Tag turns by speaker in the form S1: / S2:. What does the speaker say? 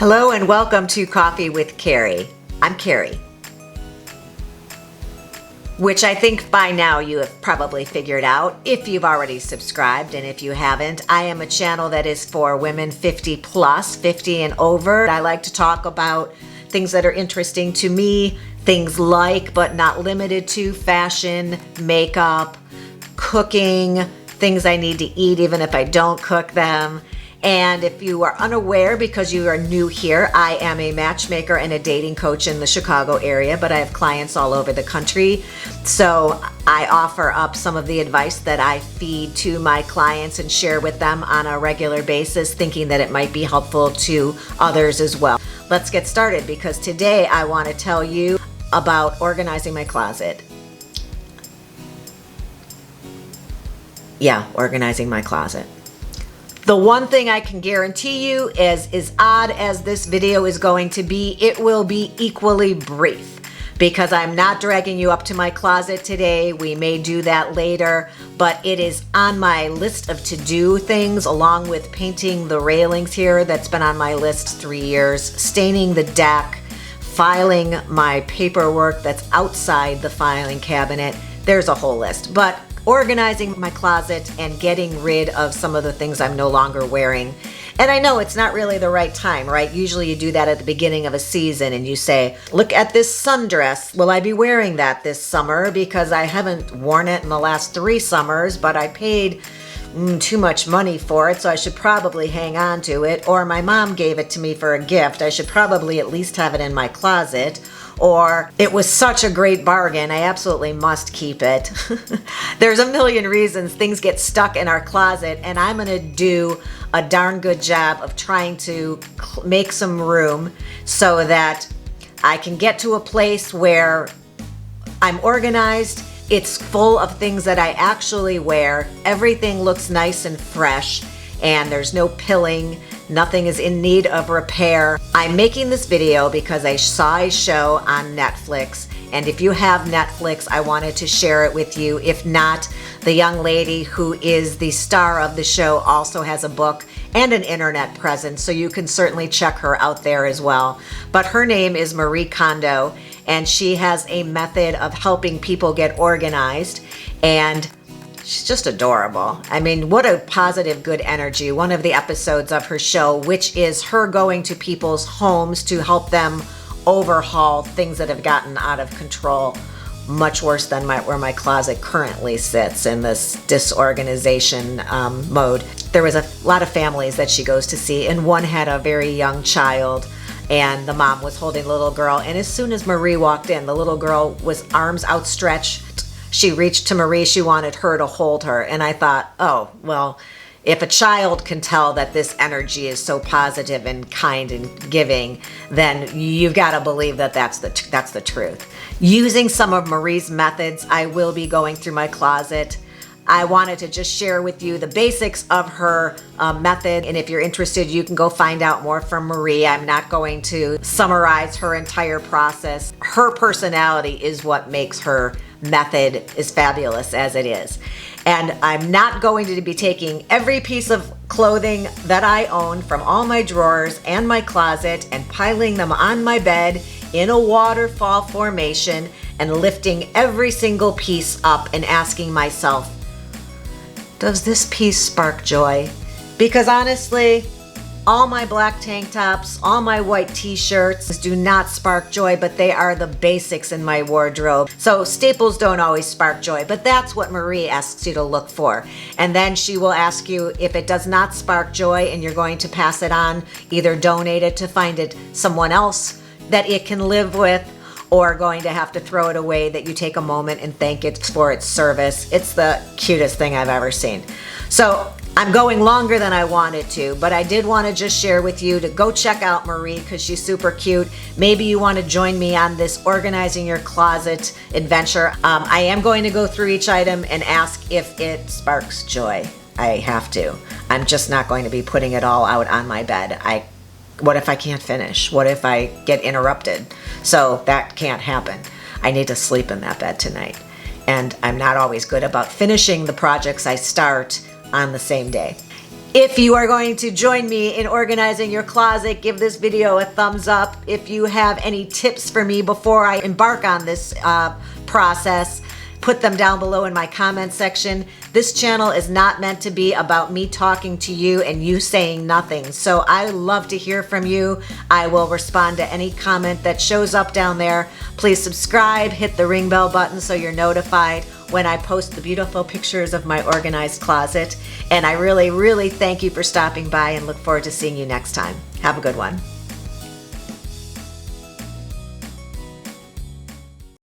S1: Hello and welcome to Coffee with Carrie. I'm Carrie, which I think by now you have probably figured out if you've already subscribed, and if you haven't, I am a channel that is for women 50 plus, 50 and over. I like to talk about things that are interesting to me, things like but not limited to fashion, makeup, cooking, things I need to eat even if I don't cook them. And if you are unaware, because you are new here, I am a matchmaker and a dating coach in the Chicago area, but I have clients all over the country. So I offer up some of the advice that I feed to my clients and share with them on a regular basis, thinking that it might be helpful to others as well. Let's get started, because today I want to tell you about organizing my closet. Yeah, organizing my closet. The one thing I can guarantee you is, as odd as this video is going to be, it will be equally brief, because I'm not dragging you up to my closet today. We may do that later, but it is on my list of to-do things, along with painting the railings here. That's been on my list 3 years, staining the deck, filing my paperwork that's outside the filing cabinet. There's a whole list, but organizing my closet and getting rid of some of the things I'm no longer wearing. And I know it's not really the right time, right? Usually you do that at the beginning of a season and you say, look at this sundress. Will I be wearing that this summer? Because I haven't worn it in the last 3 summers, but I paid too much money for it, so I should probably hang on to it. Or my mom gave it to me for a gift. I should probably at least have it in my closet. Or it was such a great bargain, I absolutely must keep it. There's a million reasons things get stuck in our closet, and I'm gonna do a darn good job of trying to make some room so that I can get to a place where I'm organized. It's full of things that I actually wear. Everything looks nice and fresh, and there's no pilling. Nothing is in need of repair. I'm making this video because I saw a show on Netflix, and if you have Netflix, I wanted to share it with you. If not, the young lady who is the star of the show also has a book and an internet presence, so you can certainly check her out there as well. But her name is Marie Kondo, and she has a method of helping people get organized, and she's just adorable. I mean, what a positive, good energy. One of the episodes of her show, which is her going to people's homes to help them overhaul things that have gotten out of control, much worse than where my closet currently sits in this disorganization mode. There was a lot of families that she goes to see, and one had a very young child, and the mom was holding a little girl, and as soon as Marie walked in, the little girl was arms outstretched. She reached to Marie, she wanted her to hold her. And I thought, oh, well, if a child can tell that this energy is so positive and kind and giving, then you've got to believe that that's the truth. Using some of Marie's methods, I will be going through my closet. I wanted to just share with you the basics of her method, and if you're interested, you can go find out more from Marie. I'm not going to summarize her entire process. Her personality is what makes her method as fabulous as it is. And I'm not going to be taking every piece of clothing that I own from all my drawers and my closet and piling them on my bed in a waterfall formation and lifting every single piece up and asking myself, does this piece spark joy? Because honestly, all my black tank tops, all my white t-shirts do not spark joy, but they are the basics in my wardrobe. So staples don't always spark joy, but that's what Marie asks you to look for. And then she will ask you if it does not spark joy and you're going to pass it on, either donate it to find it someone else that it can live with, or going to have to throw it away, that you take a moment and thank it for its service. It's the cutest thing I've ever seen. So I'm going longer than I wanted to, but I did want to just share with you to go check out Marie because she's super cute. Maybe you want to join me on this organizing your closet adventure. I am going to go through each item and ask if it sparks joy. I have to. I'm just not going to be putting it all out on my bed. What if I can't finish? What if I get interrupted? So that can't happen. I need to sleep in that bed tonight. And I'm not always good about finishing the projects I start on the same day. If you are going to join me in organizing your closet, give this video a thumbs up. If you have any tips for me before I embark on this process, put them down below in my comment section. This channel is not meant to be about me talking to you and you saying nothing. So I love to hear from you. I will respond to any comment that shows up down there. Please subscribe, hit the ring bell button so you're notified when I post the beautiful pictures of my organized closet. And I really, really thank you for stopping by and look forward to seeing you next time. Have a good one.